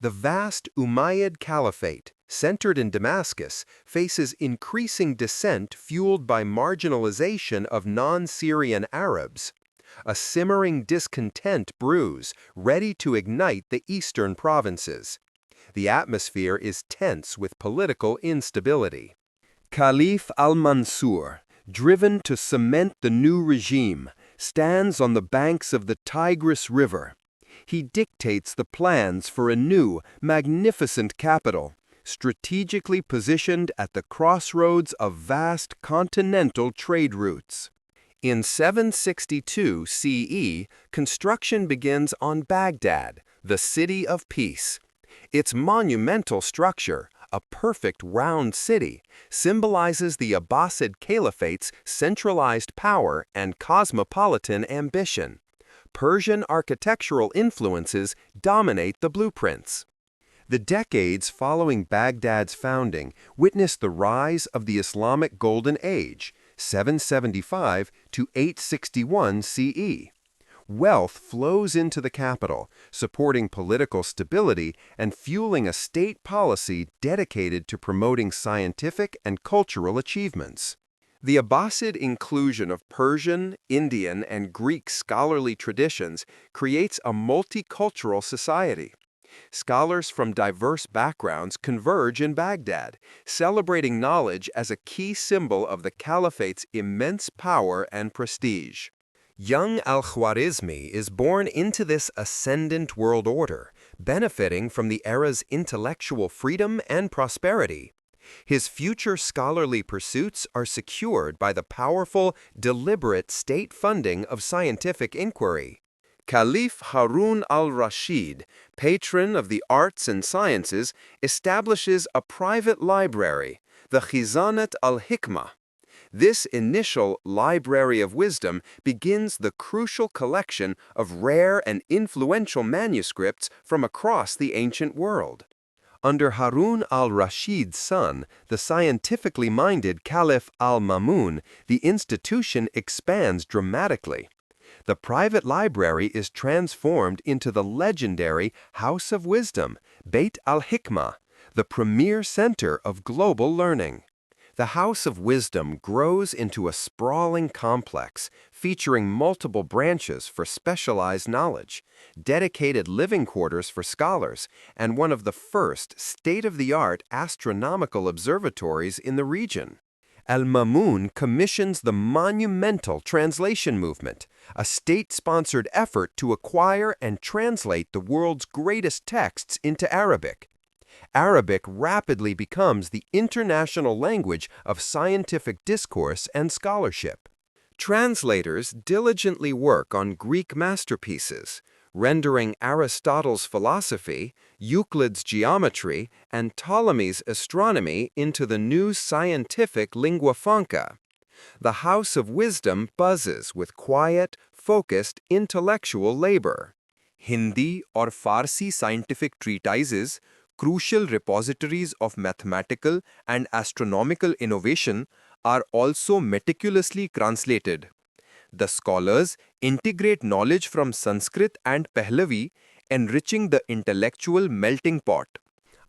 The vast Umayyad Caliphate, centered in Damascus, faces increasing dissent fueled by marginalization of non-Syrian Arabs. A simmering discontent brews, ready to ignite the eastern provinces. The atmosphere is tense with political instability. Caliph al-Mansur, driven to cement the new regime, stands on the banks of the Tigris River. He dictates the plans for a new, magnificent capital, strategically positioned at the crossroads of vast continental trade routes. In 762 CE, construction begins on Baghdad, the city of peace. Its monumental structure, a perfect round city, symbolizes the Abbasid Caliphate's centralized power and cosmopolitan ambition. Persian architectural influences dominate the blueprints. The decades following Baghdad's founding witnessed the rise of the Islamic Golden Age, 775 to 861 CE. Wealth flows into the capital, supporting political stability and fueling a state policy dedicated to promoting scientific and cultural achievements. The Abbasid inclusion of Persian, Indian, and Greek scholarly traditions creates a multicultural society. Scholars from diverse backgrounds converge in Baghdad, celebrating knowledge as a key symbol of the Caliphate's immense power and prestige. Young Al-Khwarizmi is born into this ascendant world order, benefiting from the era's intellectual freedom and prosperity. His future scholarly pursuits are secured by the powerful, deliberate state funding of scientific inquiry. Caliph Harun al-Rashid, patron of the arts and sciences, establishes a private library, the Khizanat al-Hikmah. This initial library of wisdom begins the crucial collection of rare and influential manuscripts from across the ancient world. Under Harun al-Rashid's son, the scientifically minded Caliph al-Ma'mun, the institution expands dramatically. The private library is transformed into the legendary House of Wisdom, Beit al-Hikmah, the premier center of global learning. The House of Wisdom grows into a sprawling complex featuring multiple branches for specialized knowledge, dedicated living quarters for scholars, and one of the first state-of-the-art astronomical observatories in the region. Al-Ma'mun commissions the monumental translation movement, a state-sponsored effort to acquire and translate the world's greatest texts into Arabic. Arabic rapidly becomes the international language of scientific discourse and scholarship. Translators diligently work on Greek masterpieces, rendering Aristotle's philosophy, Euclid's geometry, and Ptolemy's astronomy into the new scientific lingua franca. The House of Wisdom buzzes with quiet, focused intellectual labor. Hindi or Farsi scientific treatises, crucial repositories of mathematical and astronomical innovation, are also meticulously translated. The scholars integrate knowledge from Sanskrit and Pahlavi, enriching the intellectual melting pot.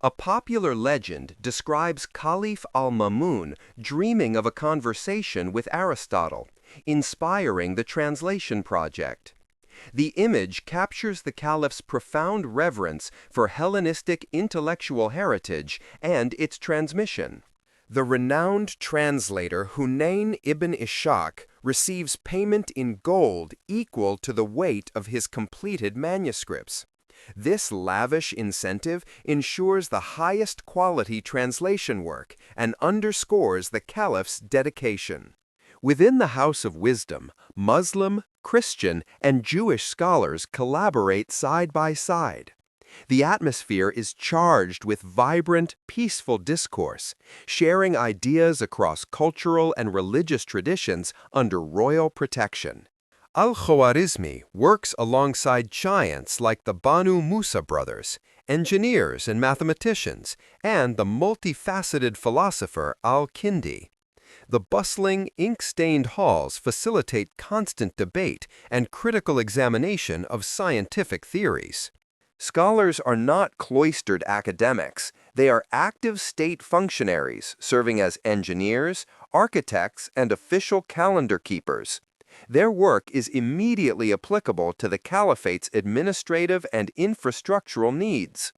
A popular legend describes Caliph al-Ma'mun dreaming of a conversation with Aristotle, inspiring the translation project. The image captures the caliph's profound reverence for Hellenistic intellectual heritage and its transmission. The renowned translator Hunayn ibn Ishaq receives payment in gold equal to the weight of his completed manuscripts. This lavish incentive ensures the highest quality translation work and underscores the caliph's dedication. Within the House of Wisdom, Muslim, Christian, and Jewish scholars collaborate side by side. The atmosphere is charged with vibrant, peaceful discourse, sharing ideas across cultural and religious traditions under royal protection. Al-Khwarizmi works alongside giants like the Banu Musa brothers, engineers and mathematicians, and the multifaceted philosopher Al-Kindi. The bustling, ink-stained halls facilitate constant debate and critical examination of scientific theories. Scholars are not cloistered academics. They are active state functionaries, serving as engineers, architects, and official calendar keepers. Their work is immediately applicable to the caliphate's administrative and infrastructural needs.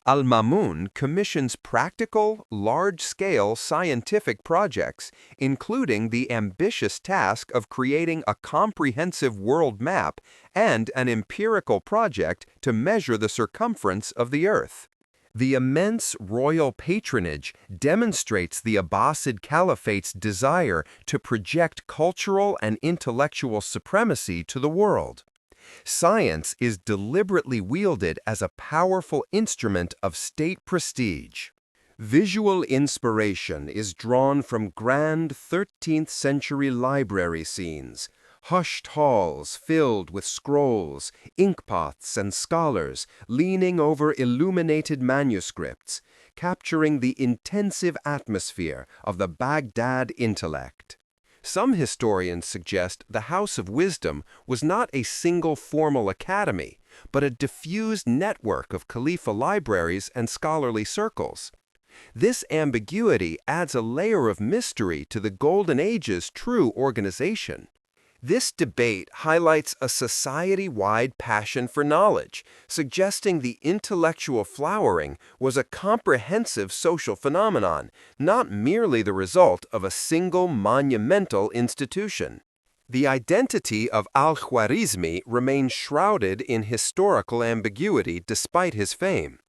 Al-Mamun commissions practical, large-scale scientific projects, including the ambitious task of creating a comprehensive world map and an empirical project to measure the circumference of the Earth. The immense royal patronage demonstrates the Abbasid Caliphate's desire to project cultural and intellectual supremacy to the world. Science is deliberately wielded as a powerful instrument of state prestige. Visual inspiration is drawn from grand 13th century library scenes, hushed halls filled with scrolls, inkpots, and scholars leaning over illuminated manuscripts, capturing the intensive atmosphere of the Baghdad intellect. Some historians suggest the House of Wisdom was not a single formal academy, but a diffused network of Khalifa libraries and scholarly circles. This ambiguity adds a layer of mystery to the Golden Age's true organization. This debate highlights a society-wide passion for knowledge, suggesting the intellectual flowering was a comprehensive social phenomenon, not merely the result of a single monumental institution. The identity of Al-Khwarizmi remains shrouded in historical ambiguity despite his fame.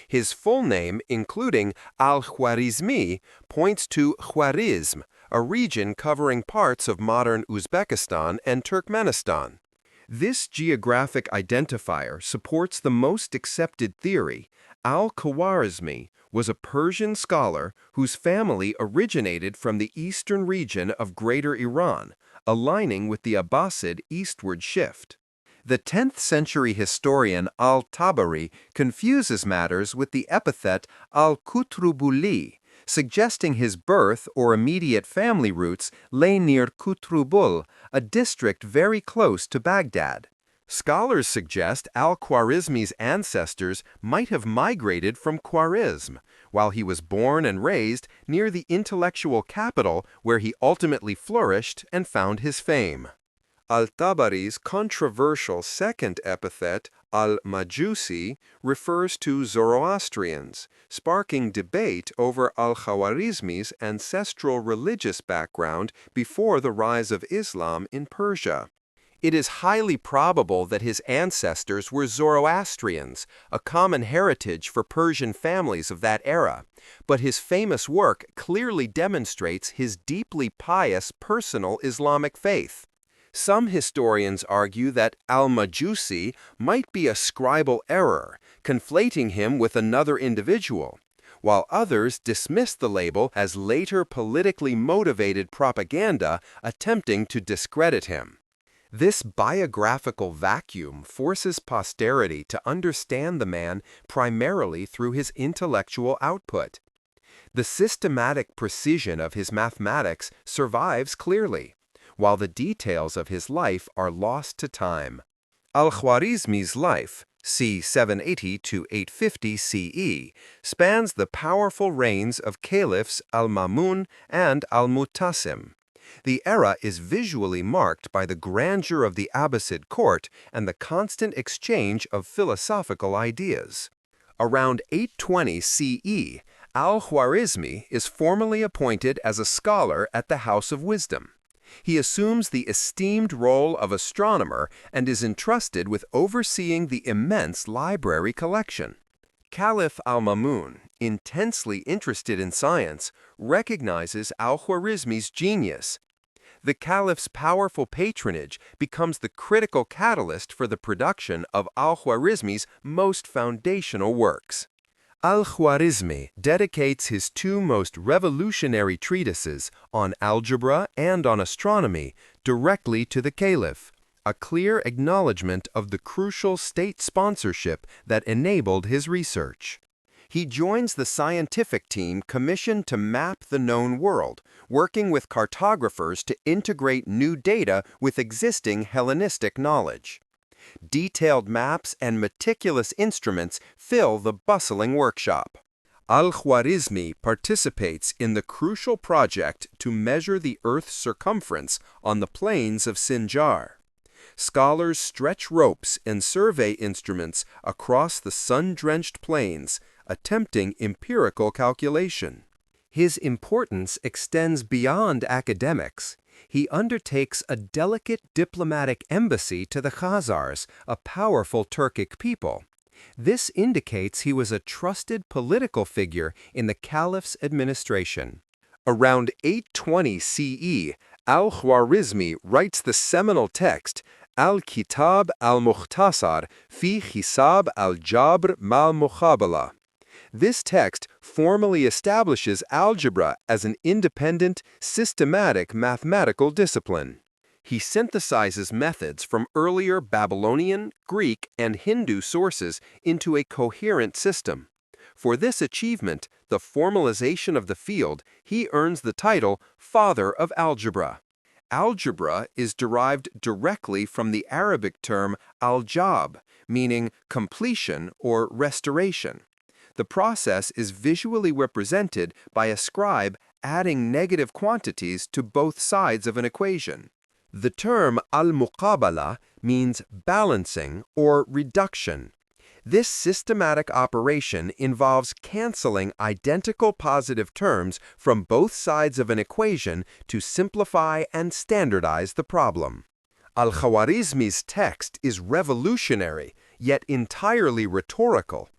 His full name, including Al-Khwarizmi, points to Khwarizm, a region covering parts of modern Uzbekistan and Turkmenistan. This geographic identifier supports the most accepted theory. Al-Khwarizmi was a Persian scholar whose family originated from the eastern region of Greater Iran, aligning with the Abbasid eastward shift. The 10th century historian Al-Tabari confuses matters with the epithet Al-Kutrubuli, suggesting his birth or immediate family roots lay near Kutrubul, a district very close to Baghdad. Scholars suggest Al-Khwarizmi's ancestors might have migrated from Khwarizm, while he was born and raised near the intellectual capital where he ultimately flourished and found his fame. Al-Tabari's controversial second epithet, al-Majusi, refers to Zoroastrians, sparking debate over Al-Khwarizmi's ancestral religious background before the rise of Islam in Persia. It is highly probable that his ancestors were Zoroastrians, a common heritage for Persian families of that era, but his famous work clearly demonstrates his deeply pious personal Islamic faith. Some historians argue that al-Majusi might be a scribal error, conflating him with another individual, while others dismiss the label as later politically motivated propaganda attempting to discredit him. This biographical vacuum forces posterity to understand the man primarily through his intellectual output. The systematic precision of his mathematics survives clearly, while the details of his life are lost to time. Al-Khwarizmi's life, c. 780 to 850 CE, spans the powerful reigns of caliphs Al-Mamun and Al-Mu'tasim. The era is visually marked by the grandeur of the Abbasid court and the constant exchange of philosophical ideas. Around 820 CE, Al-Khwarizmi is formally appointed as a scholar at the House of Wisdom. He assumes the esteemed role of astronomer and is entrusted with overseeing the immense library collection. Caliph Al-Mamun, intensely interested in science, recognizes Al-Khwarizmi's genius. The caliph's powerful patronage becomes the critical catalyst for the production of Al-Khwarizmi's most foundational works. Al-Khwarizmi dedicates his two most revolutionary treatises on algebra and on astronomy directly to the caliph, a clear acknowledgement of the crucial state sponsorship that enabled his research. He joins the scientific team commissioned to map the known world, working with cartographers to integrate new data with existing Hellenistic knowledge. Detailed maps and meticulous instruments fill the bustling workshop. Al-Khwarizmi participates in the crucial project to measure the Earth's circumference on the plains of Sinjar. Scholars stretch ropes and survey instruments across the sun-drenched plains, attempting empirical calculation. His importance extends beyond academics. He undertakes a delicate diplomatic embassy to the Khazars, a powerful Turkic people. This indicates he was a trusted political figure in the Caliph's administration. Around 820 CE, Al-Khwarizmi writes the seminal text Al-Kitab al-Mukhtasar fi Hisab al-Jabr mal-Mukhabala. This text formally establishes algebra as an independent, systematic mathematical discipline. He synthesizes methods from earlier Babylonian, Greek, and Hindu sources into a coherent system. For this achievement, the formalization of the field, he earns the title Father of Algebra. Algebra is derived directly from the Arabic term al-jab, meaning completion or restoration. The process is visually represented by a scribe adding negative quantities to both sides of an equation. The term al-muqabala means balancing or reduction. This systematic operation involves canceling identical positive terms from both sides of an equation to simplify and standardize the problem. Al-Khwarizmi's text is revolutionary, yet entirely rhetorical.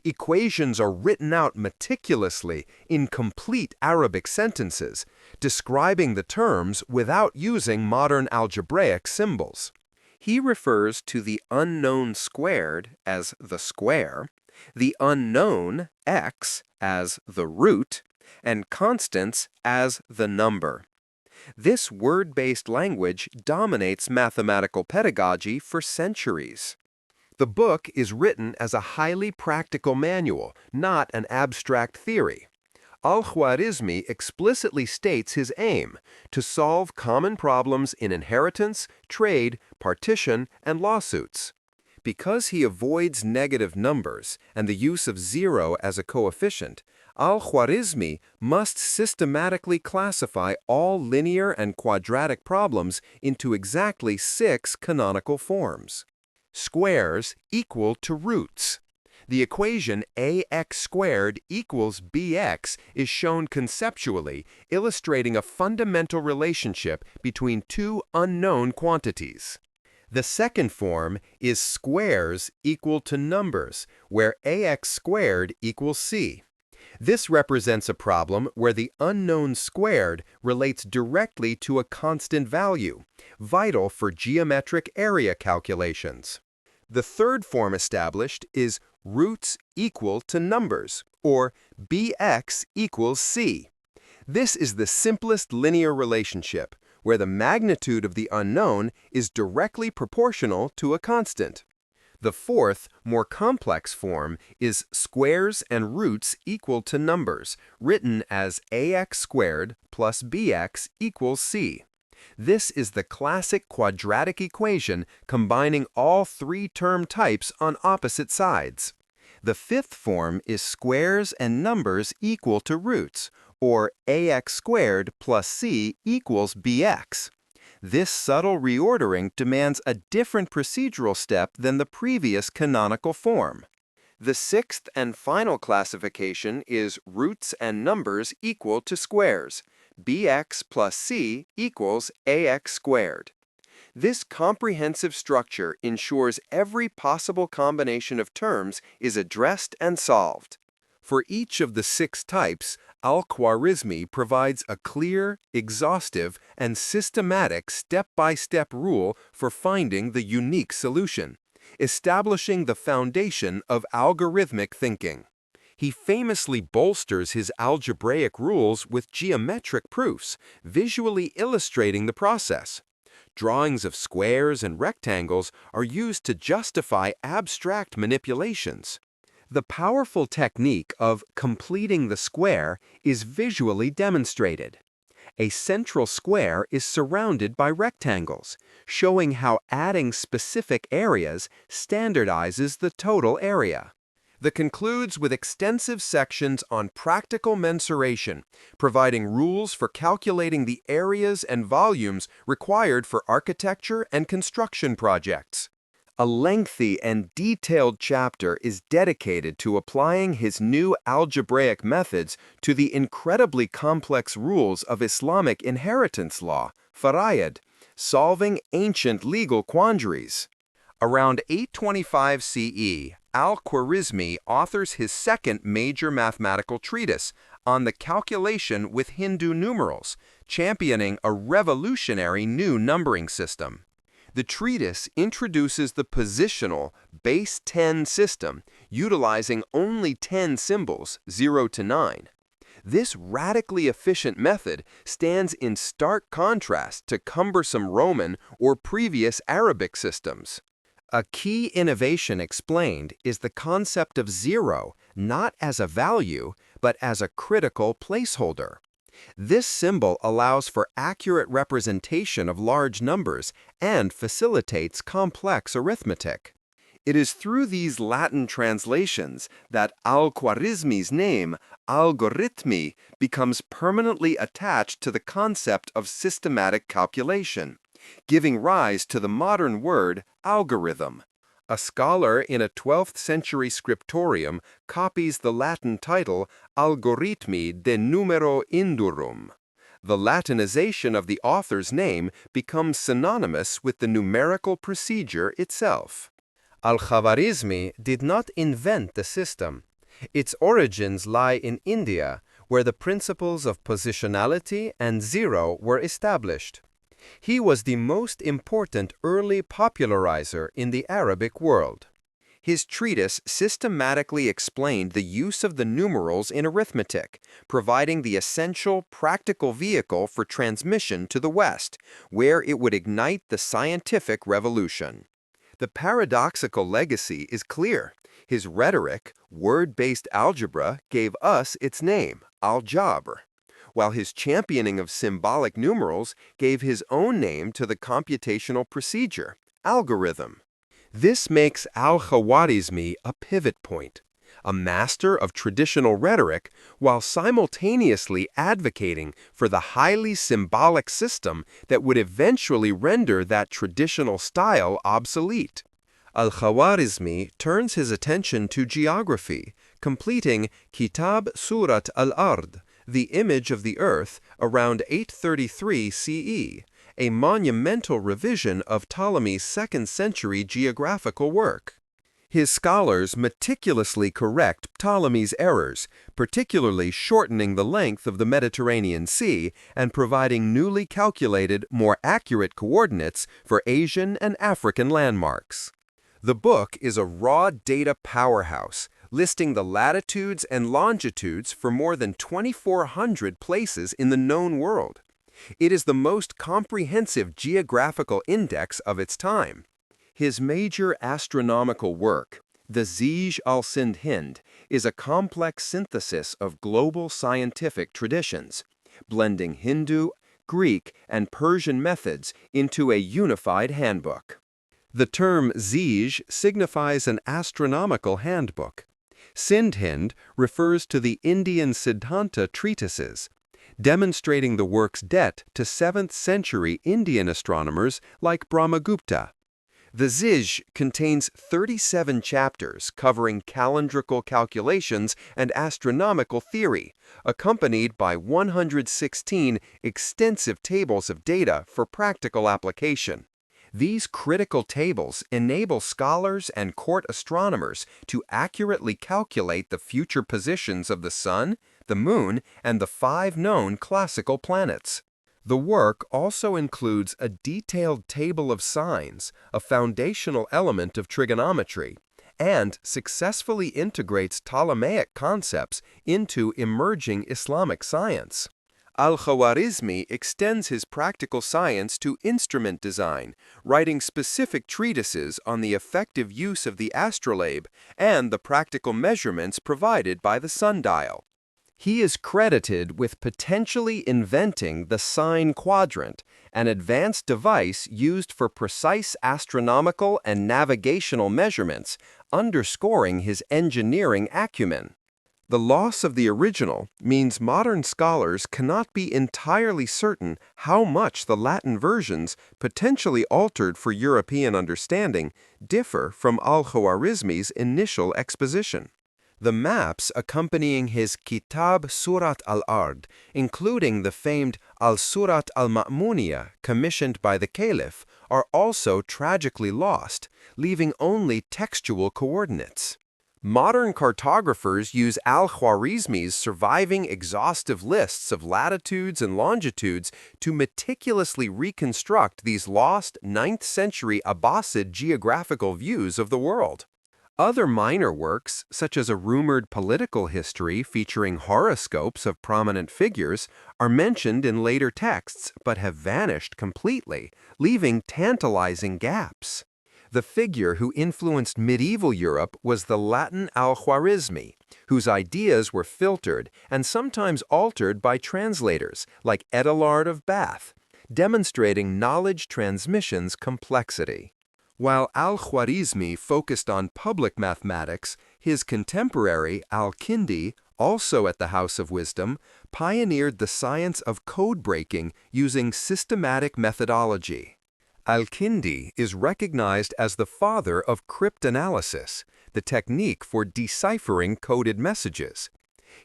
Equations are written out meticulously in complete Arabic sentences, describing the terms without using modern algebraic symbols. He refers to the unknown squared as the square, the unknown x as the root, and constants as the number. This word-based language dominates mathematical pedagogy for centuries. The book is written as a highly practical manual, not an abstract theory. Al-Khwarizmi explicitly states his aim to solve common problems in inheritance, trade, partition, and lawsuits. Because he avoids negative numbers and the use of zero as a coefficient, Al-Khwarizmi must systematically classify all linear and quadratic problems into exactly 6 canonical forms. Squares equal to roots. The equation ax squared equals bx is shown conceptually, illustrating a fundamental relationship between two unknown quantities. The second form is squares equal to numbers, where ax squared equals c. This represents a problem where the unknown squared relates directly to a constant value, vital for geometric area calculations. The third form established is roots equal to numbers, or bx equals c. This is the simplest linear relationship, where the magnitude of the unknown is directly proportional to a constant. The fourth, more complex form is squares and roots equal to numbers, written as ax squared plus bx equals c. This is the classic quadratic equation combining all 3 term types on opposite sides. The fifth form is squares and numbers equal to roots, or ax squared plus c equals bx. This subtle reordering demands a different procedural step than the previous canonical form. The sixth and final classification is roots and numbers equal to squares. bx plus c equals ax squared. This comprehensive structure ensures every possible combination of terms is addressed and solved. For each of the 6 types, Al-Khwarizmi provides a clear, exhaustive, and systematic step-by-step rule for finding the unique solution, establishing the foundation of algorithmic thinking. He famously bolsters his algebraic rules with geometric proofs, visually illustrating the process. Drawings of squares and rectangles are used to justify abstract manipulations. The powerful technique of completing the square is visually demonstrated. A central square is surrounded by rectangles, showing how adding specific areas standardizes the total area. That concludes with extensive sections on practical mensuration, providing rules for calculating the areas and volumes required for architecture and construction projects. A lengthy and detailed chapter is dedicated to applying his new algebraic methods to the incredibly complex rules of Islamic inheritance law, fara'id, solving ancient legal quandaries. Around 825 CE, Al-Khwarizmi authors his second major mathematical treatise on the calculation with Hindu numerals, championing a revolutionary new numbering system. The treatise introduces the positional base 10 system, utilizing only 10 symbols, 0 to 9. This radically efficient method stands in stark contrast to cumbersome Roman or previous Arabic systems. A key innovation explained is the concept of 0, not as a value, but as a critical placeholder. This symbol allows for accurate representation of large numbers and facilitates complex arithmetic. It is through these Latin translations that Al-Khwarizmi's name, algorithmi, becomes permanently attached to the concept of systematic calculation, giving rise to the modern word algorithm. A scholar in a 12th century scriptorium copies the Latin title Algoritmi de numero indurum. The Latinization of the author's name becomes synonymous with the numerical procedure itself. Al-Khwarizmi did not invent the system. Its origins lie in India, where the principles of positionality and zero were established. He was the most important early popularizer in the Arabic world. His treatise systematically explained the use of the numerals in arithmetic, providing the essential practical vehicle for transmission to the West, where it would ignite the scientific revolution. The paradoxical legacy is clear. His rhetoric, word-based algebra, gave us its name, Algebra, while his championing of symbolic numerals gave his own name to the computational procedure, algorithm. This makes Al-Khwarizmi a pivot point, a master of traditional rhetoric while simultaneously advocating for the highly symbolic system that would eventually render that traditional style obsolete. Al-Khwarizmi turns his attention to geography, completing Kitab Surat al-Ard, the image of the earth, around 833 CE, a monumental revision of Ptolemy's 2nd century geographical work. His scholars meticulously correct Ptolemy's errors, particularly shortening the length of the Mediterranean Sea and providing newly calculated, more accurate coordinates for Asian and African landmarks. The book is a raw data powerhouse, listing the latitudes and longitudes for more than 2,400 places in the known world. It is the most comprehensive geographical index of its time. His major astronomical work, the Zij al-Sindh, is a complex synthesis of global scientific traditions, blending Hindu, Greek, and Persian methods into a unified handbook. The term Zij signifies an astronomical handbook. Sindh refers to the Indian Siddhanta treatises, demonstrating the work's debt to 7th century Indian astronomers like Brahmagupta. The Zij contains 37 chapters covering calendrical calculations and astronomical theory, accompanied by 116 extensive tables of data for practical application. These critical tables enable scholars and court astronomers to accurately calculate the future positions of the Sun, the Moon, and the 5 known classical planets. The work also includes a detailed table of signs, a foundational element of trigonometry, and successfully integrates Ptolemaic concepts into emerging Islamic science. Al-Khwarizmi extends his practical science to instrument design, writing specific treatises on the effective use of the astrolabe and the practical measurements provided by the sundial. He is credited with potentially inventing the sign quadrant, an advanced device used for precise astronomical and navigational measurements, underscoring his engineering acumen. The loss of the original means modern scholars cannot be entirely certain how much the Latin versions, potentially altered for European understanding, differ from Al-Khwarizmi's initial exposition. The maps accompanying his Kitab Surat al-Ard, including the famed Al-Surat al-Ma'muniyah commissioned by the Caliph, are also tragically lost, leaving only textual coordinates. Modern cartographers use Al-Khwarizmi's surviving exhaustive lists of latitudes and longitudes to meticulously reconstruct these lost 9th century Abbasid geographical views of the world. Other minor works, such as a rumored political history featuring horoscopes of prominent figures, are mentioned in later texts but have vanished completely, leaving tantalizing gaps. The figure who influenced medieval Europe was the Latin Al-Khwarizmi, whose ideas were filtered and sometimes altered by translators like Edelard of Bath, demonstrating knowledge transmission's complexity. While Al-Khwarizmi focused on public mathematics, his contemporary Al-Kindi, also at the House of Wisdom, pioneered the science of code breaking using systematic methodology. Al-Kindi is recognized as the father of cryptanalysis, the technique for deciphering coded messages.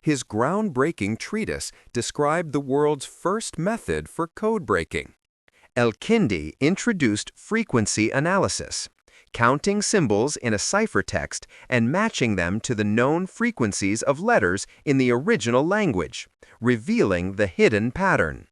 His groundbreaking treatise described the world's first method for code breaking. Al-Kindi introduced frequency analysis, counting symbols in a ciphertext and matching them to the known frequencies of letters in the original language, revealing the hidden pattern.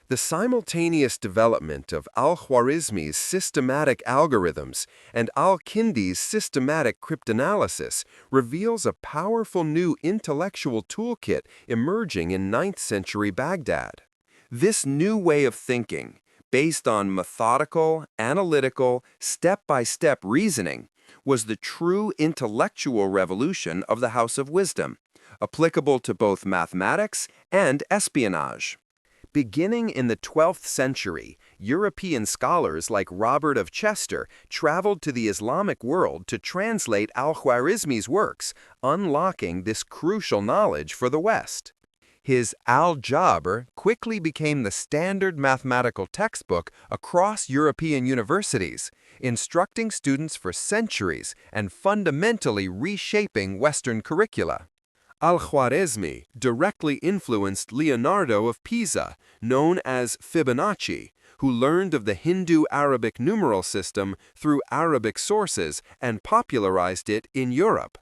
The simultaneous development of Al-Khwarizmi's systematic algorithms and Al-Kindi's systematic cryptanalysis reveals a powerful new intellectual toolkit emerging in 9th century Baghdad. This new way of thinking, based on methodical, analytical, step-by-step reasoning, was the true intellectual revolution of the House of Wisdom, applicable to both mathematics and espionage. Beginning in the 12th century, European scholars like Robert of Chester traveled to the Islamic world to translate Al-Khwarizmi's works, unlocking this crucial knowledge for the West. His Algebra quickly became the standard mathematical textbook across European universities, instructing students for centuries and fundamentally reshaping Western curricula. Al-Khwarizmi directly influenced Leonardo of Pisa, known as Fibonacci, who learned of the Hindu-Arabic numeral system through Arabic sources and popularized it in Europe.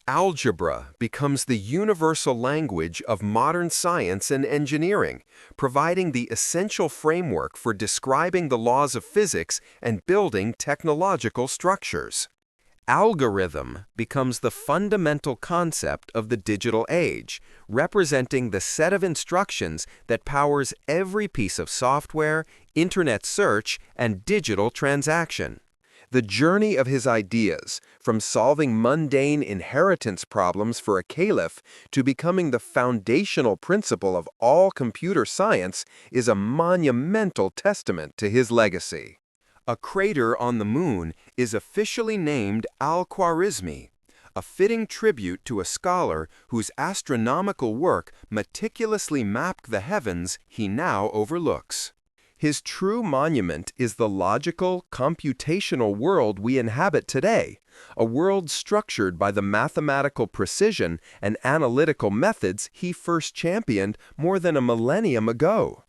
Algebra becomes the universal language of modern science and engineering, providing the essential framework for describing the laws of physics and building technological structures. Algorithm becomes the fundamental concept of the digital age, representing the set of instructions that powers every piece of software, internet search, and digital transaction. The journey of his ideas, from solving mundane inheritance problems for a caliph to becoming the foundational principle of all computer science, is a monumental testament to his legacy. A crater on the moon is officially named Al-Khwarizmi, a fitting tribute to a scholar whose astronomical work meticulously mapped the heavens he now overlooks. His true monument is the logical, computational world we inhabit today, a world structured by the mathematical precision and analytical methods he first championed more than a millennium ago.